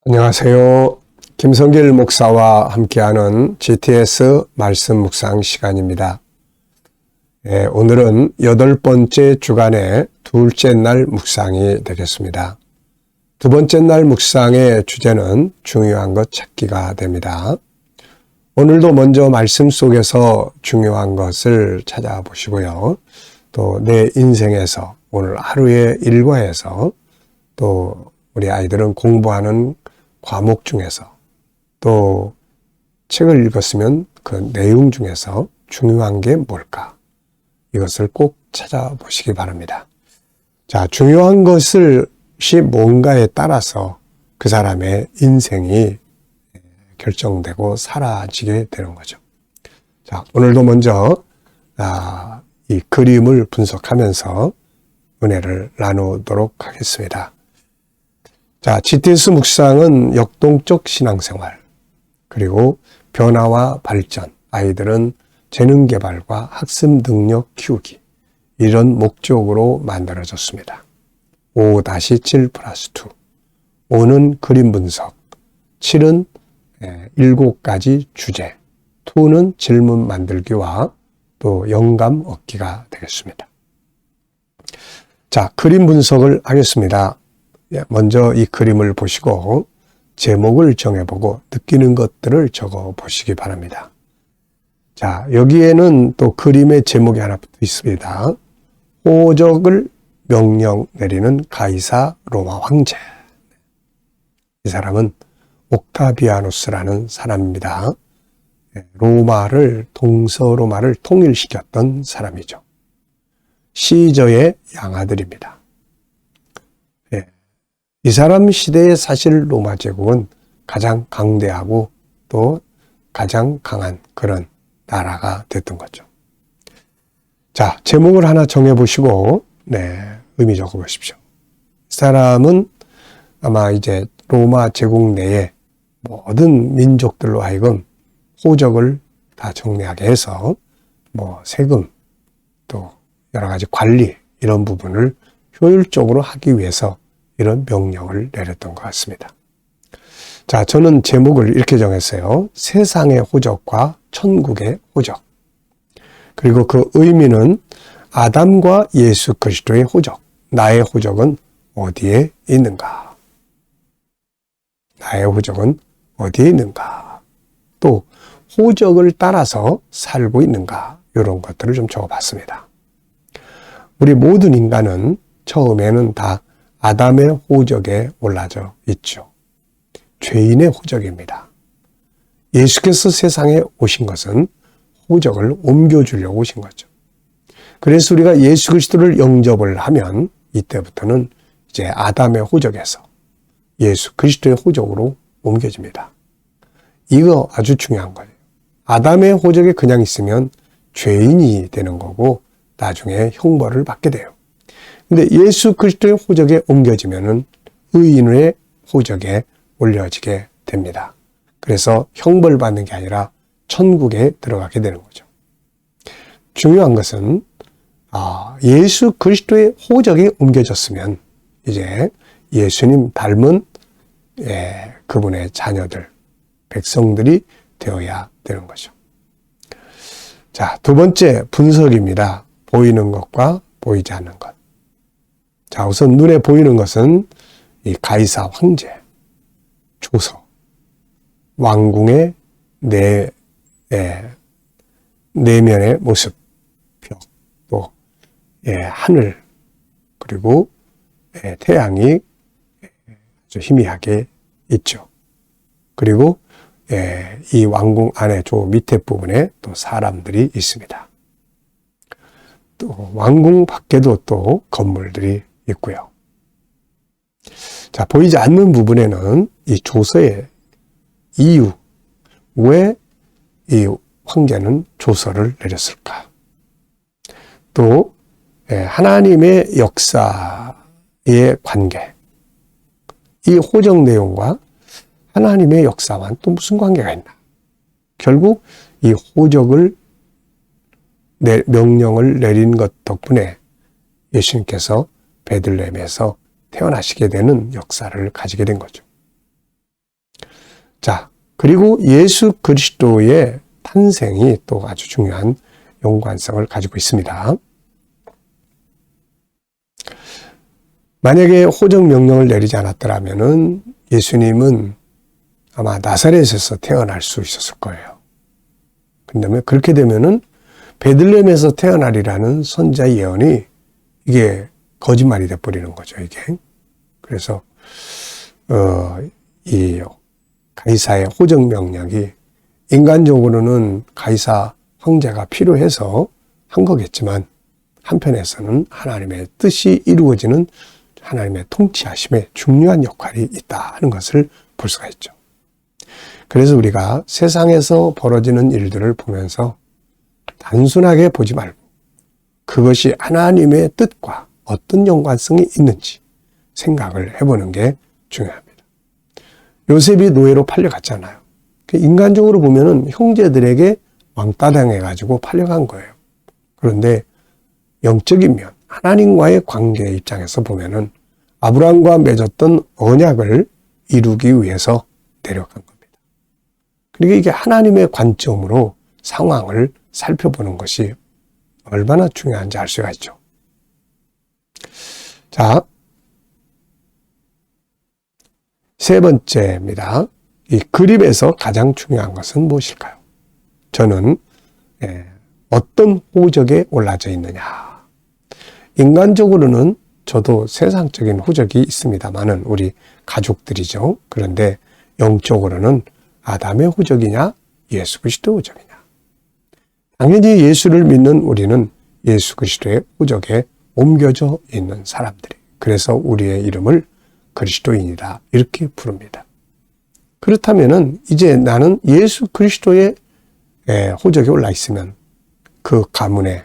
안녕하세요. 김성길 목사와 함께하는 GTS 말씀 묵상 시간입니다. 오늘은 8번째 주간의 둘째 날 묵상이 되겠습니다. 두 번째 날 묵상의 주제는 중요한 것 찾기가 됩니다. 오늘도 먼저 말씀 속에서 중요한 것을 찾아보시고요. 또 내 인생에서 오늘 하루의 일과에서 또 우리 아이들은 공부하는 과목 중에서 또 책을 읽었으면 그 내용 중에서 중요한 게 뭘까? 이것을 꼭 찾아보시기 바랍니다. 자, 중요한 것이 뭔가에 따라서 그 사람의 인생이 결정되고 사라지게 되는 거죠. 자, 오늘도 먼저 이 그림을 분석하면서 은혜를 나누도록 하겠습니다. 자, GTS 묵상은 역동적 신앙생활, 그리고 변화와 발전, 아이들은 재능 개발과 학습 능력 키우기, 이런 목적으로 만들어졌습니다. 5-7+2. 5는 그림 분석, 7은 7가지 주제, 2는 질문 만들기와 또 영감 얻기가 되겠습니다. 자, 그림 분석을 하겠습니다. 먼저 이 그림을 보시고 제목을 정해보고 느끼는 것들을 적어 보시기 바랍니다. 자, 여기에는 또 그림의 제목이 하나 붙어 있습니다. 호적을 명령 내리는 가이사 로마 황제. 이 사람은 옥타비아누스라는 사람입니다. 동서로마를 통일시켰던 사람이죠. 시저의 양아들입니다. 이 사람 시대에 사실 로마 제국은 가장 강대하고 또 가장 강한 그런 나라가 됐던 거죠. 자, 제목을 하나 정해보시고, 의미 적어보십시오. 이 사람은 아마 이제 로마 제국 내에 모든 민족들로 하여금 호적을 다 정리하게 해서 세금 또 여러 가지 관리 이런 부분을 효율적으로 하기 위해서 이런 명령을 내렸던 것 같습니다. 자, 저는 제목을 이렇게 정했어요. 세상의 호적과 천국의 호적. 그리고 그 의미는 아담과 예수 그리스도의 호적. 나의 호적은 어디에 있는가? 나의 호적은 어디에 있는가? 또 호적을 따라서 살고 있는가? 이런 것들을 좀 적어봤습니다. 우리 모든 인간은 처음에는 다 아담의 호적에 올라져 있죠. 죄인의 호적입니다. 예수께서 세상에 오신 것은 호적을 옮겨주려고 오신 거죠. 그래서 우리가 예수 그리스도를 영접을 하면 이때부터는 이제 아담의 호적에서 예수 그리스도의 호적으로 옮겨집니다. 이거 아주 중요한 거예요. 아담의 호적에 그냥 있으면 죄인이 되는 거고 나중에 형벌을 받게 돼요. 근데 예수 그리스도의 호적에 옮겨지면은 의인의 호적에 올려지게 됩니다. 그래서 형벌 받는 게 아니라 천국에 들어가게 되는 거죠. 중요한 것은 예수 그리스도의 호적에 옮겨졌으면 이제 예수님 닮은 그분의 자녀들, 백성들이 되어야 되는 거죠. 자, 두 번째 분석입니다. 보이는 것과 보이지 않는 것. 자, 우선 눈에 보이는 것은 이 가이사 황제, 조서, 왕궁의 내면의 모습, 벽, 또 하늘, 그리고 태양이 아주 희미하게 있죠. 그리고 이 왕궁 안에 저 밑에 부분에 또 사람들이 있습니다. 또 왕궁 밖에도 또 건물들이 있고요. 자, 보이지 않는 부분에는 이 조서의 이유, 왜 이 황제는 조서를 내렸을까? 또 하나님의 역사의 관계, 이 호적 내용과 하나님의 역사와는 또 무슨 관계가 있나? 결국 이 호적을 명령을 내린 것 덕분에 예수님께서 베들레헴에서 태어나시게 되는 역사를 가지게 된 거죠. 자, 그리고 예수 그리스도의 탄생이 또 아주 중요한 연관성을 가지고 있습니다. 만약에 호적 명령을 내리지 않았더라면은 예수님은 아마 나사렛에서 태어날 수 있었을 거예요. 그런데 그렇게 되면은 베들레헴에서 태어나리라는 선지자의 예언이 이게 거짓말이 돼버리는 거죠, 이게. 그래서 이 가이사의 호적 명령이 인간적으로는 가이사 황제가 필요해서 한 거겠지만 한편에서는 하나님의 뜻이 이루어지는 하나님의 통치하심에 중요한 역할이 있다 하는 것을 볼 수가 있죠. 그래서 우리가 세상에서 벌어지는 일들을 보면서 단순하게 보지 말고 그것이 하나님의 뜻과 어떤 연관성이 있는지 생각을 해보는 게 중요합니다. 요셉이 노예로 팔려갔잖아요. 인간적으로 보면은 형제들에게 왕따 당해가지고 팔려간 거예요. 그런데 영적인 면, 하나님과의 관계 입장에서 보면은 아브라함과 맺었던 언약을 이루기 위해서 내려간 겁니다. 그러니까 이게 하나님의 관점으로 상황을 살펴보는 것이 얼마나 중요한지 알 수가 있죠. 자, 세 번째입니다. 이 그림에서 가장 중요한 것은 무엇일까요? 저는 어떤 호적에 올라져 있느냐. 인간적으로는 저도 세상적인 호적이 있습니다만은 우리 가족들이죠. 그런데 영적으로는 아담의 호적이냐 예수 그리스도의 호적이냐. 당연히 예수를 믿는 우리는 예수 그리스도의 호적에 옮겨져 있는 사람들이. 그래서 우리의 이름을 그리스도인이다 이렇게 부릅니다. 그렇다면은 이제 나는 예수 그리스도의 호적에 올라 있으면 그 가문의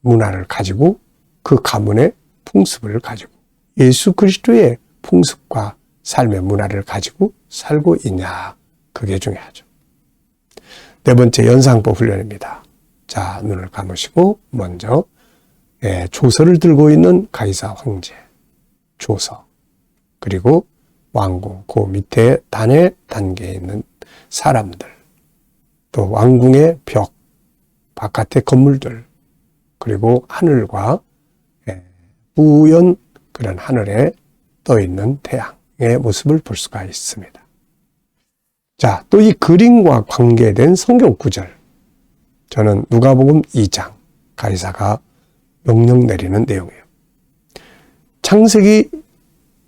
문화를 가지고 그 가문의 풍습을 가지고 예수 그리스도의 풍습과 삶의 문화를 가지고 살고 있냐. 그게 중요하죠. 네 번째 연상법 훈련입니다. 자, 눈을 감으시고 먼저 조서를 들고 있는 가이사 황제 조서 그리고 왕궁 그 밑에 단의 단계에 있는 사람들 또 왕궁의 벽 바깥의 건물들 그리고 하늘과 뿌연 그런 하늘에 떠 있는 태양의 모습을 볼 수가 있습니다. 자, 또 이 그림과 관계된 성경 구절 저는 누가복음 2장 가이사가 명령 내리는 내용이에요. 창세기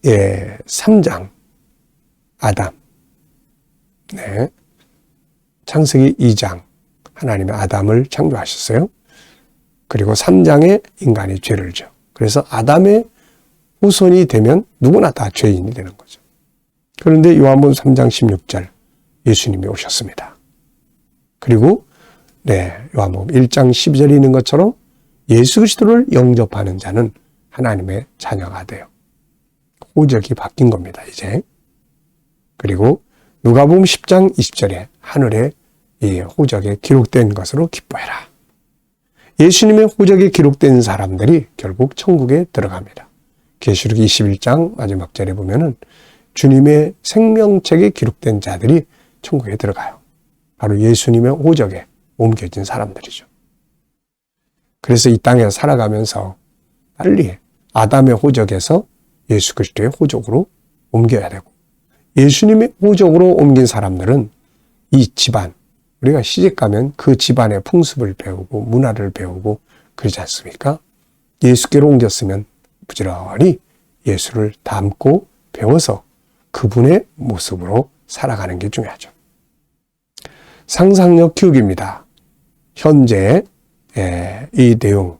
3장 아담 창세기 2장 하나님의 아담을 창조하셨어요. 그리고 3장에 인간이 죄를 져. 그래서 아담의 후손이 되면 누구나 다 죄인이 되는 거죠. 그런데 요한복음 3장 16절 예수님이 오셨습니다. 그리고 요한복음 1장 12절에 있는 것처럼 예수 그리스도를 영접하는 자는 하나님의 자녀가 돼요. 호적이 바뀐 겁니다, 이제. 그리고 누가복음 10장 20절에 하늘에 이 호적에 기록된 것으로 기뻐해라. 예수님의 호적에 기록된 사람들이 결국 천국에 들어갑니다. 계시록 21장 마지막 절에 보면은 주님의 생명책에 기록된 자들이 천국에 들어가요. 바로 예수님의 호적에 옮겨진 사람들이죠. 그래서 이 땅에 살아가면서 빨리 아담의 호적에서 예수 그리스도의 호적으로 옮겨야 되고 예수님의 호적으로 옮긴 사람들은 이 집안, 우리가 시집가면 그 집안의 풍습을 배우고 문화를 배우고 그러지 않습니까? 예수께로 옮겼으면 부지런히 예수를 닮고 배워서 그분의 모습으로 살아가는 게 중요하죠. 상상력 키우기입니다. 현재 이 내용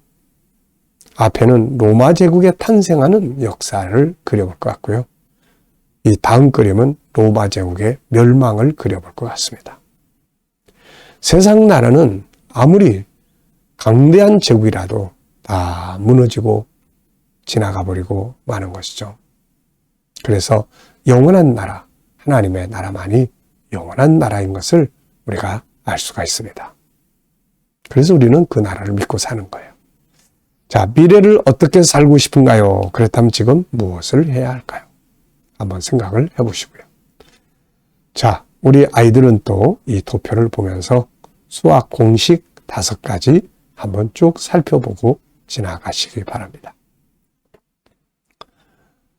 앞에는 로마 제국에 탄생하는 역사를 그려볼 것 같고요. 이 다음 그림은 로마 제국의 멸망을 그려볼 것 같습니다. 세상 나라는 아무리 강대한 제국이라도 다 무너지고 지나가 버리고 마는 것이죠. 그래서 영원한 나라, 하나님의 나라만이 영원한 나라인 것을 우리가 알 수가 있습니다. 그래서 우리는 그 나라를 믿고 사는 거예요. 자, 미래를 어떻게 살고 싶은가요? 그렇다면 지금 무엇을 해야 할까요? 한번 생각을 해보시고요. 자, 우리 아이들은 또 이 도표를 보면서 수학 공식 5가지 한번 쭉 살펴보고 지나가시기 바랍니다.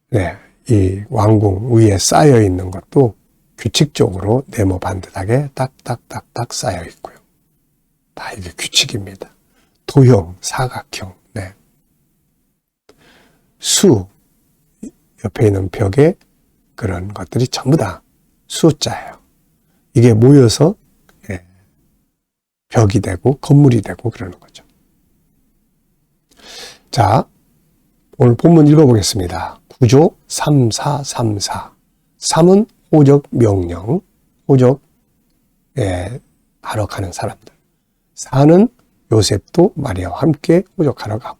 네, 이 왕궁 위에 쌓여 있는 것도 규칙적으로 네모 반듯하게 딱딱딱딱 쌓여 있고요. 다 이게 규칙입니다. 도형, 사각형, 네. 수, 옆에 있는 벽에 그런 것들이 전부 다 숫자예요. 이게 모여서 벽이 되고 건물이 되고 그러는 거죠. 자, 오늘 본문 읽어보겠습니다. 구조 3, 4, 3, 4. 3은 호적 명령, 호적 하러 가는 사람들. 4는 요셉도 마리아와 함께 호적하러 가고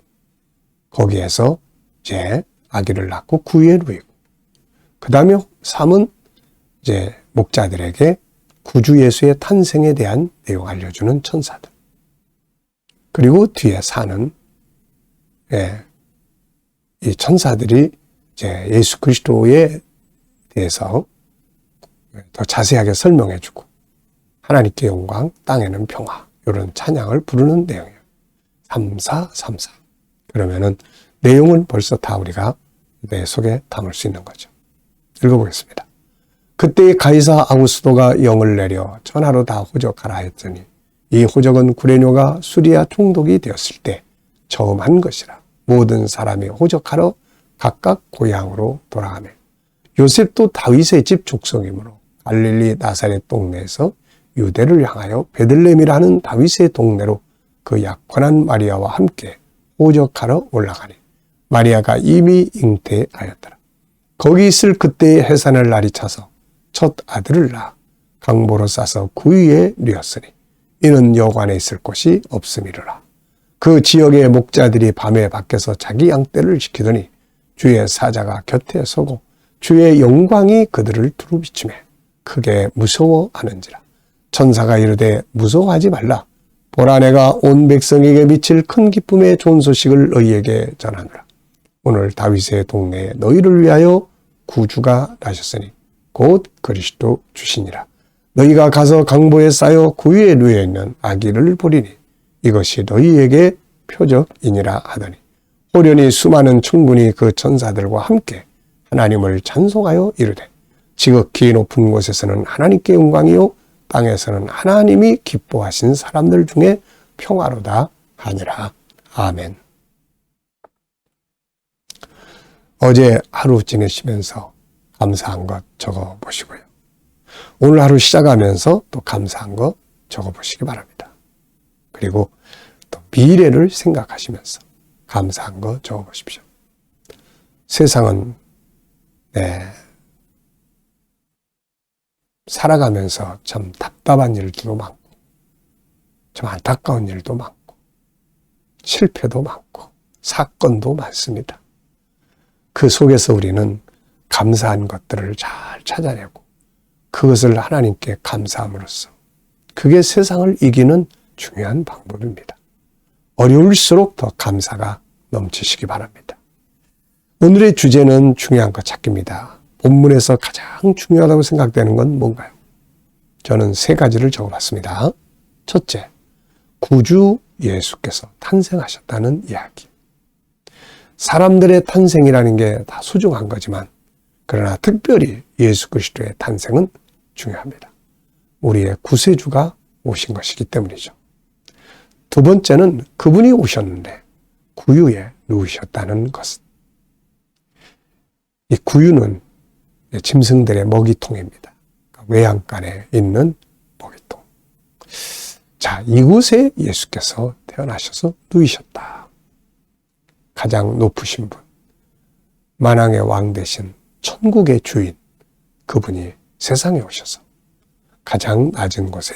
거기에서 이제 아기를 낳고 구유에 누이고 그 다음에 3은 이제 목자들에게 구주 예수의 탄생에 대한 내용 알려주는 천사들. 그리고 뒤에 4는 이 천사들이 이제 예수 그리스도에 대해서 더 자세하게 설명해주고 하나님께 영광, 땅에는 평화 이런 찬양을 부르는 내용이에요. 3, 4, 3, 4. 그러면은 내용은 벌써 다 우리가 내 속에 담을 수 있는 거죠. 읽어보겠습니다. 그때 가이사 아구스도가 영을 내려 전하로 다 호적하라 했더니 이 호적은 구레뇨가 수리아 총독이 되었을 때 처음 한 것이라. 모든 사람이 호적하러 각각 고향으로 돌아가며 요셉도 다윗의 집 족속이므로 갈릴리 나사렛 동네에서 유대를 향하여 베들레헴이라는 다윗의 동네로 그 약혼한 마리아와 함께 호적하러 올라가니 마리아가 이미 잉태하였더라. 거기 있을 그때의 해산을 날이 차서 첫 아들을 낳아 강보로 싸서 구유에 누였으니 이는 여관에 있을 곳이 없음이로라. 그 지역의 목자들이 밤에 밖에서 자기 양떼를 지키더니 주의 사자가 곁에 서고 주의 영광이 그들을 두루비치매 크게 무서워하는지라. 천사가 이르되 무서워하지 말라. 보라 내가 온 백성에게 미칠 큰 기쁨의 좋은 소식을 너희에게 전하노라. 오늘 다윗의 동네에 너희를 위하여 구주가 나셨으니 곧 그리스도 주시니라. 너희가 가서 강보에 쌓여 구유에 누워 있는 아기를 보리니 이것이 너희에게 표적이니라 하더니 호련히 수많은 충군이 그 천사들과 함께 하나님을 찬송하여 이르되 지극히 높은 곳에서는 하나님께 영광이요 땅에서는 하나님이 기뻐하신 사람들 중에 평화로다 하니라. 아멘. 어제 하루 지내시면서 감사한 것 적어 보시고요. 오늘 하루 시작하면서 또 감사한 것 적어 보시기 바랍니다. 그리고 또 미래를 생각하시면서 감사한 것 적어 보십시오. 세상은 살아가면서 참 답답한 일도 많고 좀 안타까운 일도 많고 실패도 많고 사건도 많습니다. 그 속에서 우리는 감사한 것들을 잘 찾아내고 그것을 하나님께 감사함으로써 그게 세상을 이기는 중요한 방법입니다. 어려울수록 더 감사가 넘치시기 바랍니다. 오늘의 주제는 중요한 것 찾기입니다. 본문에서 가장 중요하다고 생각되는 건 뭔가요? 저는 3가지를 적어봤습니다. 첫째, 구주 예수께서 탄생하셨다는 이야기. 사람들의 탄생이라는 게 다 소중한 거지만 그러나 특별히 예수 그리스도의 탄생은 중요합니다. 우리의 구세주가 오신 것이기 때문이죠. 두 번째는 그분이 오셨는데 구유에 누우셨다는 것. 이 구유는 짐승들의 먹이통입니다. 외양간에 있는 먹이통. 자, 이곳에 예수께서 태어나셔서 누이셨다. 가장 높으신 분, 만왕의 왕 되신 천국의 주인, 그분이 세상에 오셔서 가장 낮은 곳에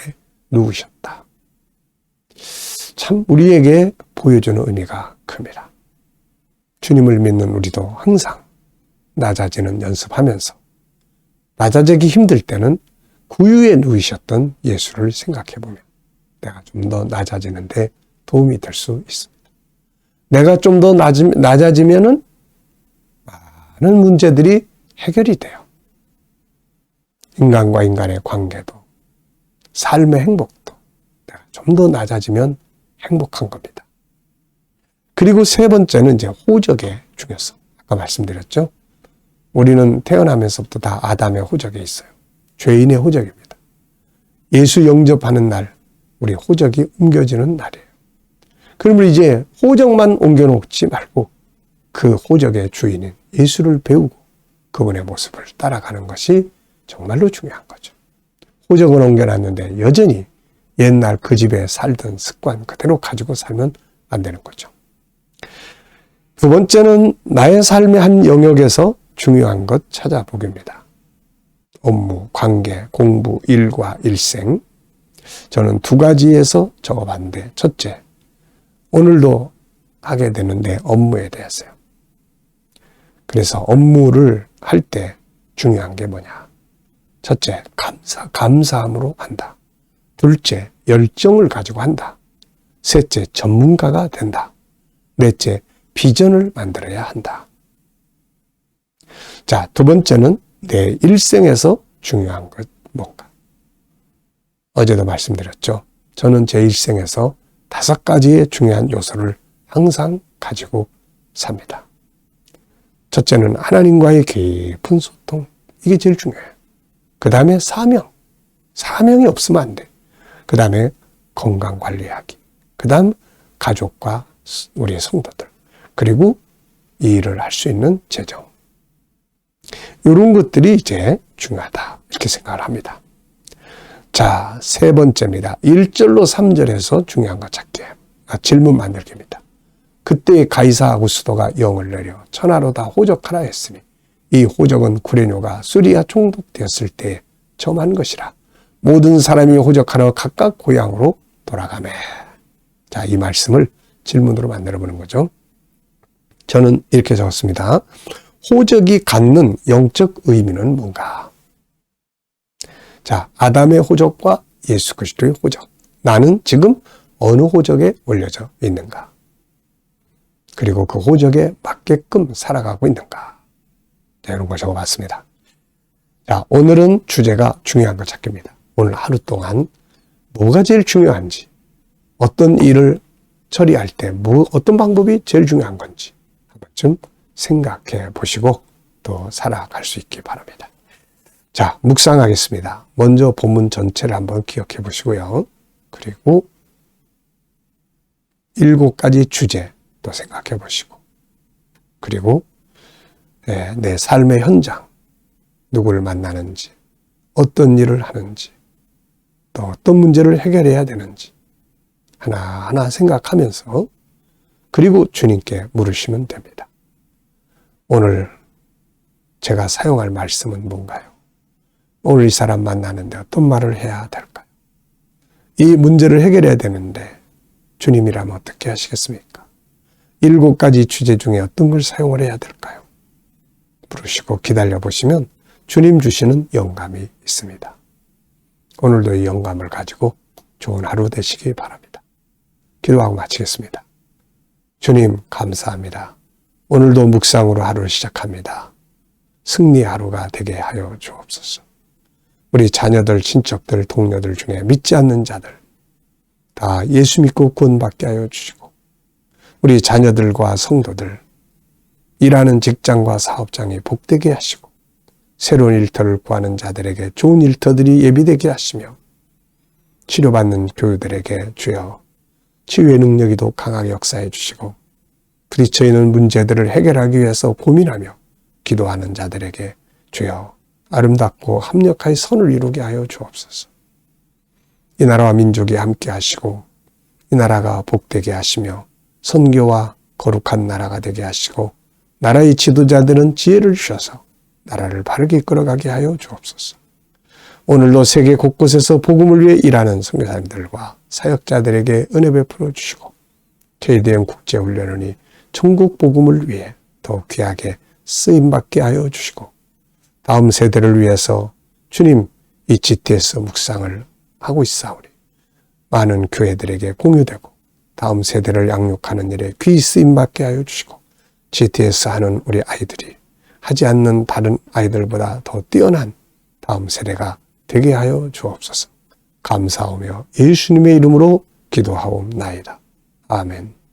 누우셨다. 참 우리에게 보여주는 의미가 큽니다. 주님을 믿는 우리도 항상 낮아지는 연습하면서 낮아지기 힘들 때는 구유에 누이셨던 예수를 생각해보면 내가 좀 더 낮아지는데 도움이 될 수 있습니다. 내가 좀 더 낮아지면은 많은 문제들이 해결이 돼요. 인간과 인간의 관계도, 삶의 행복도 좀 더 낮아지면 행복한 겁니다. 그리고 세 번째는 이제 호적의 중요성. 아까 말씀드렸죠? 우리는 태어나면서부터 다 아담의 호적에 있어요. 죄인의 호적입니다. 예수 영접하는 날, 우리 호적이 옮겨지는 날이에요. 그러면 이제 호적만 옮겨놓지 말고 그 호적의 주인인 예수를 배우고 그분의 모습을 따라가는 것이 정말로 중요한 거죠. 호적은 옮겨놨는데 여전히 옛날 그 집에 살던 습관 그대로 가지고 살면 안 되는 거죠. 두 번째는 나의 삶의 한 영역에서 중요한 것 찾아보기입니다. 업무, 관계, 공부, 일과 일생. 저는 두 가지에서 적어봤는데, 첫째, 오늘도 하게 되는데 업무에 대해서요. 그래서 업무를 할 때 중요한 게 뭐냐? 첫째, 감사함으로 한다. 둘째, 열정을 가지고 한다. 셋째, 전문가가 된다. 넷째, 비전을 만들어야 한다. 자, 두 번째는 내 일생에서 중요한 것 뭔가? 어제도 말씀드렸죠. 저는 제 일생에서 5가지의 중요한 요소를 항상 가지고 삽니다. 첫째는 하나님과의 깊은 소통. 이게 제일 중요해요. 그 다음에 사명. 사명이 없으면 안 돼. 그 다음에 건강 관리하기. 그 다음 가족과 우리의 성도들. 그리고 이 일을 할 수 있는 재정. 이런 것들이 이제 중요하다. 이렇게 생각을 합니다. 자, 세 번째입니다. 1절로 3절에서 중요한 거 찾기예요. 질문 만들기입니다. 그때 가이사 아구스도가 영을 내려 천하로 다 호적하라 했으니 이 호적은 구레뇨가 수리아 총독되었을 때 점한 것이라. 모든 사람이 호적하러 각각 고향으로 돌아가매. 자, 이 말씀을 질문으로 만들어 보는 거죠. 저는 이렇게 적었습니다. 호적이 갖는 영적 의미는 뭔가? 자, 아담의 호적과 예수 그리스도의 호적. 나는 지금 어느 호적에 올려져 있는가? 그리고 그 호적에 맞게끔 살아가고 있는가? 자, 이런 걸 적어봤습니다. 자, 오늘은 주제가 중요한 거 찾기입니다. 오늘 하루 동안 뭐가 제일 중요한지, 어떤 일을 처리할 때 어떤 방법이 제일 중요한 건지 한 번쯤 생각해 보시고 또 살아갈 수 있기 바랍니다. 자, 묵상하겠습니다. 먼저 본문 전체를 한번 기억해 보시고요. 그리고 7가지 주제 또 생각해 보시고, 그리고 내 삶의 현장, 누구를 만나는지, 어떤 일을 하는지, 또 어떤 문제를 해결해야 되는지 하나하나 생각하면서, 그리고 주님께 물으시면 됩니다. 오늘 제가 사용할 말씀은 뭔가요? 오늘 이 사람 만나는데 어떤 말을 해야 될까요? 이 문제를 해결해야 되는데 주님이라면 어떻게 하시겠습니까? 7가지 주제 중에 어떤 걸 사용을 해야 될까요? 부르시고 기다려 보시면 주님 주시는 영감이 있습니다. 오늘도 이 영감을 가지고 좋은 하루 되시기 바랍니다. 기도하고 마치겠습니다. 주님 감사합니다. 오늘도 묵상으로 하루를 시작합니다. 승리 하루가 되게 하여 주옵소서. 우리 자녀들, 친척들, 동료들 중에 믿지 않는 자들 다 예수 믿고 구원받게 하여 주시고, 우리 자녀들과 성도들, 일하는 직장과 사업장이 복되게 하시고, 새로운 일터를 구하는 자들에게 좋은 일터들이 예비되게 하시며, 치료받는 교우들에게 주여 치유의 능력이 더 강하게 역사해 주시고, 부딪혀 있는 문제들을 해결하기 위해서 고민하며 기도하는 자들에게 주여 아름답고 합력하여 선을 이루게 하여 주옵소서. 이 나라와 민족이 함께 하시고, 이 나라가 복되게 하시며 선교와 거룩한 나라가 되게 하시고, 나라의 지도자들은 지혜를 주셔서 나라를 바르게 이끌어가게 하여 주옵소서. 오늘도 세계 곳곳에서 복음을 위해 일하는 선교사님들과 사역자들에게 은혜 베풀어 주시고, KDM 국제훈련원이 천국 복음을 위해 더 귀하게 쓰임받게 하여 주시고, 다음 세대를 위해서 주님 이 GTS 묵상을 하고 있사오니 많은 교회들에게 공유되고 다음 세대를 양육하는 일에 귀 쓰임받게 하여 주시고, GTS 하는 우리 아이들이 하지 않는 다른 아이들보다 더 뛰어난 다음 세대가 되게 하여 주옵소서. 감사하며 예수님의 이름으로 기도하옵나이다. 아멘.